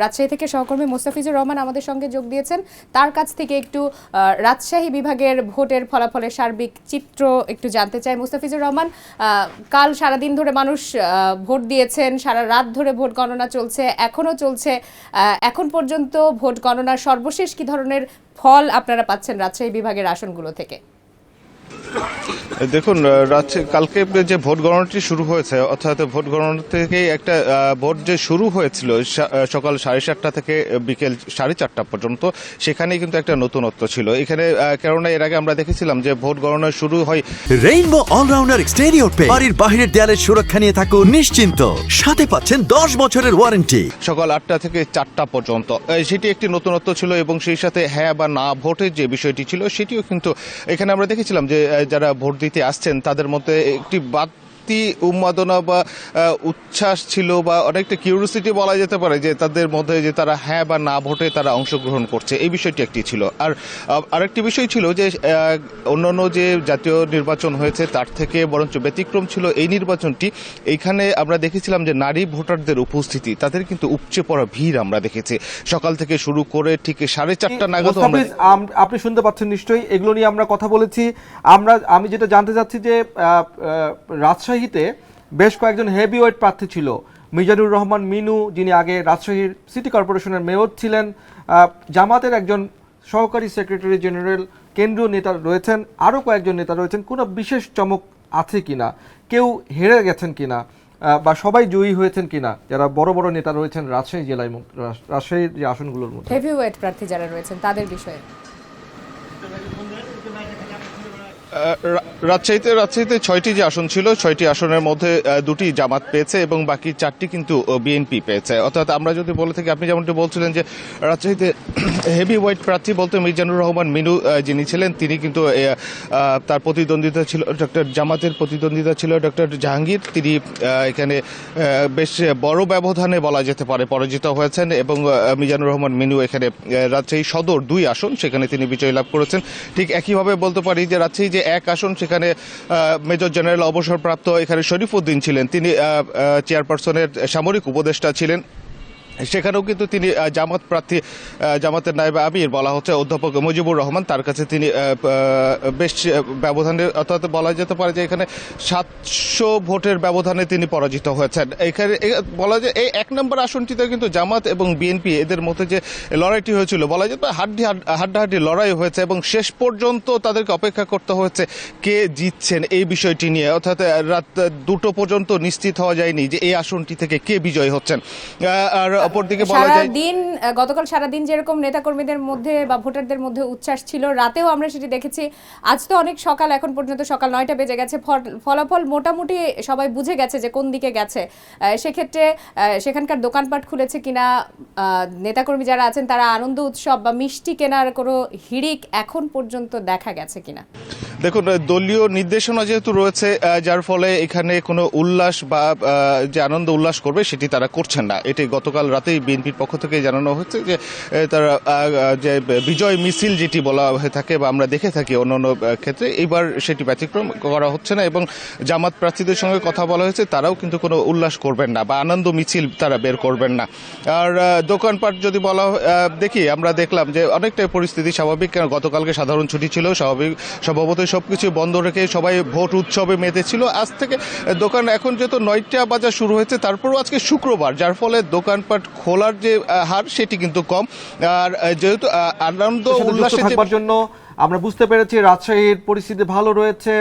রাজশাহী থেকে সহকর্মী মোস্তাফিজুর রহমান আমাদের সঙ্গে যোগ দিয়েছেন। তার কাছ থেকে একটু রাজশাহী বিভাগের ভোটের ফলাফলের সার্বিক চিত্র একটু জানতে চাই। মোস্তাফিজুর রহমান, কাল সারাদিন ধরে মানুষ ভোট দিয়েছেন, সারা রাত ধরে ভোট গণনা চলছে, এখনও চলছে। এখন পর্যন্ত ভোট গণনার সর্বশেষ কি ধরনের ফল আপনারা পাচ্ছেন রাজশাহী বিভাগের আসনগুলো থেকে? দেখুন, কালকে যে ভোট গণনাটি শুরু হয়েছে, অর্থাৎ ভোট গণনা থেকে একটা ভোট যে শুরু হয়েছিল সকাল 7:30 থেকে বিকেল 4:30 পর্যন্ত, সেখানেই কিন্তু একটা নতুনত্ব ছিল এখানে। কেননা এর আগে আমরা দেখেছিলাম যে ভোট গণনা শুরু হয় রেইনবো অলরাউন্ডার এক্সটেরিয়র পেইন্ট। বাড়ির বাহিরের দেয়ালের সুরক্ষা নিয়ে থাকুন নিশ্চিন্ত, সাথে পাচ্ছেন 10 বছরের ওয়ারেন্টি। সকাল 8টা থেকে 4টা পর্যন্ত, সেটি একটি নতুনত্ব ছিল এবং সেই সাথে হ্যাঁ বা না ভোটের যে বিষয়টি ছিল সেটিও কিন্তু এখানে আমরা দেখেছিলাম যে যারা ভোট দিতে আসছেন তাদের মধ্যে একটি উন্মাদনা বা উচ্ছ্বাস ছিল, বা অনেকটা কিউরিওসিটি বলা যেতে পারে যে তাদের মধ্যে যে তারা হ্যাঁ বা না ভোটে তারা অংশগ্রহণ করছে, এই বিষয়টি একটি ছিল। আর আরেকটি বিষয় ছিল যে অন্যান্য যে জাতীয় নির্বাচন হয়েছে তার থেকে বরঞ্চ ব্যতিক্রম ছিল এই নির্বাচনটি। এইখানে আমরা দেখেছিলাম যে নারী ভোটারদের উপস্থিতি, তাদের কিন্তু উপচে পড়া ভিড় আমরা দেখেছি সকাল থেকে শুরু করে ঠিক 4:30 নাগাদ। আপনি শুনতে পাচ্ছেন নিশ্চয়ই, এগুলো নিয়ে আমরা কথা বলেছি। আমি যেটা জানতে চাচ্ছি যে রাজশাহীতে বেশ কয়েকজন হেভিওয়েট প্রার্থী ছিল। মিজানুর রহমান মিনু, যিনি আগে রাজশাহীর সিটি কর্পোরেশনের মেয়র ছিলেন, জামাতের একজন সহকারী সেক্রেটারি জেনারেল, কেন্দ্রীয় নেতা রয়েছেন, আরও কয়েকজন নেতা রয়েছেন। কোনো বিশেষ চমক আছে কিনা, কেউ হেরে গেছেন কিনা, বা সবাই জয়ী হয়েছেন কিনা যারা বড় বড় নেতা রয়েছেন রাজশাহী জেলায়, রাজশাহীর যে আসনগুলোর মধ্যে? হেভিওয়েট প্রার্থী যারা রয়েছেন তাদের বিষয়ে রাজশাহীতে 6টি যে আসন ছিল, 6টি আসনের মধ্যে 2টি জামাত পেয়েছে এবং বাকি 4টি কিন্তু বিএনপি পেয়েছে। অর্থাৎ আমরা যদি বলে থাকি, আপনি যেমনটি বলছিলেন যে রাজশাহীতে হেভি ওয়েট প্রার্থী বলতে মিজানুর রহমান মিনু যিনি ছিলেন, তিনি কিন্তু তার প্রতিদ্বন্দ্বিতা ছিল জামাতের প্রতিদ্বন্দ্বিতা ছিল ডক্টর জাহাঙ্গীর। তিনি এখানে বেশ বড় ব্যবধানে বলা যেতে পারে পরাজিত হয়েছেন এবং মিজানুর রহমান মিনু এখানে রাজশাহী সদর 2 আসন সেখানে তিনি বিজয় লাভ করেছেন। ঠিক একইভাবে বলতে পারি যে রাজশাহী যে 1 আসন, সেখানে মেজর জেনারেল অবসরপ্রাপ্ত এখানে শরীফউদ্দিন ছিলেন, তিনি চেয়ারপারসনের সামরিক উপদেষ্টা ছিলেন। সেখানেও কিন্তু তিনি জামাত প্রার্থী, জামাতের নায়েবে আমির বলা হচ্ছে অধ্যাপক মুজিবুর রহমান, তার কাছে তিনি বেশ ব্যবধানে, অর্থাৎ বলা যেতে পারে যে এখানে 700 ভোটের ব্যবধানে তিনি পরাজিত হয়েছেন। এখানে বলা যায় এই 1 নম্বর আসনটিতে কিন্তু জামাত এবং বিএনপি এদের মধ্যে যে লড়াইটি হয়েছিল, বলা যেতে পারে হাড্ডাহাড্ডি লড়াই হয়েছে এবং শেষ পর্যন্ত তাদেরকে অপেক্ষা করতে হয়েছে কে জিতছেন এই বিষয়টি নিয়ে। অর্থাৎ রাত 2টো পর্যন্ত নিশ্চিত হওয়া যায়নি যে এই আসনটি থেকে কে বিজয়ী হচ্ছেন। আর অপরদিকে বলা যায় গতকাল সারাদিন যেরকম নেতাকর্মীদের মধ্যে বা ভোটারদের মধ্যে উচ্ছ্বাস ছিল, রাতেও আমরা সেটি দেখেছি। আজ তো অনেক সকাল, এখন পর্যন্ত সকাল 9টা বেজে গেছে, ফলাফল মোটামুটি সবাই বুঝে গেছে যে কোন দিকে গেছে। সেক্ষেত্রে সেখানকার দোকানপাট খুলেছে কিনা, নেতাকর্মী যারা আছেন তারা আনন্দ উৎসব বা মিষ্টি কেনার কোনো হিড়িক এখন পর্যন্ত দেখা গেছে কিনা? দেখুন, দলীয় নির্দেশনা যেহেতু রয়েছে, যার ফলে এখানে কোনো উল্লাস বা যে আনন্দ উল্লাস করবে সেটি তারা করছেন না। এটি গতকাল রাতেই বিএনপির পক্ষ থেকে জানানো হচ্ছে যে তারা যে বিজয় মিছিল যেটি বলা হয়ে থাকে বা আমরা দেখে থাকি অন্যান্য ক্ষেত্রে, এইবার সেটি ব্যতিক্রম করা হচ্ছে না এবং জামাত প্রার্থীদের সঙ্গে কথা বলা হয়েছে, তারাও কিন্তু কোনো উল্লাস করবেন না বা আনন্দ মিছিল তারা বের করবেন না। আর দোকানপাট যদি বলা দেখি, আমরা দেখলাম যে অনেকটাই পরিস্থিতি স্বাভাবিক, কারণ গতকালকে সাধারণ ছুটি ছিল, স্বভাবতই সবকিছু বন্ধ রেখে সবাই ভোট উৎসবে মেতেছিল। আজ থেকে দোকান, এখন যেহেতু 9টা বাজা শুরু হয়েছে, তারপরেও আজকে শুক্রবার, যার ফলে দোকানপাট খোলার যে হার সেটি কিন্তু কম। আর যেহেতু আনন্দ উল্লাসে থাকবার জন্য আমরা বুঝতে পেরেছি রাজশাহীর পরিস্থিতি ভালো রয়েছে,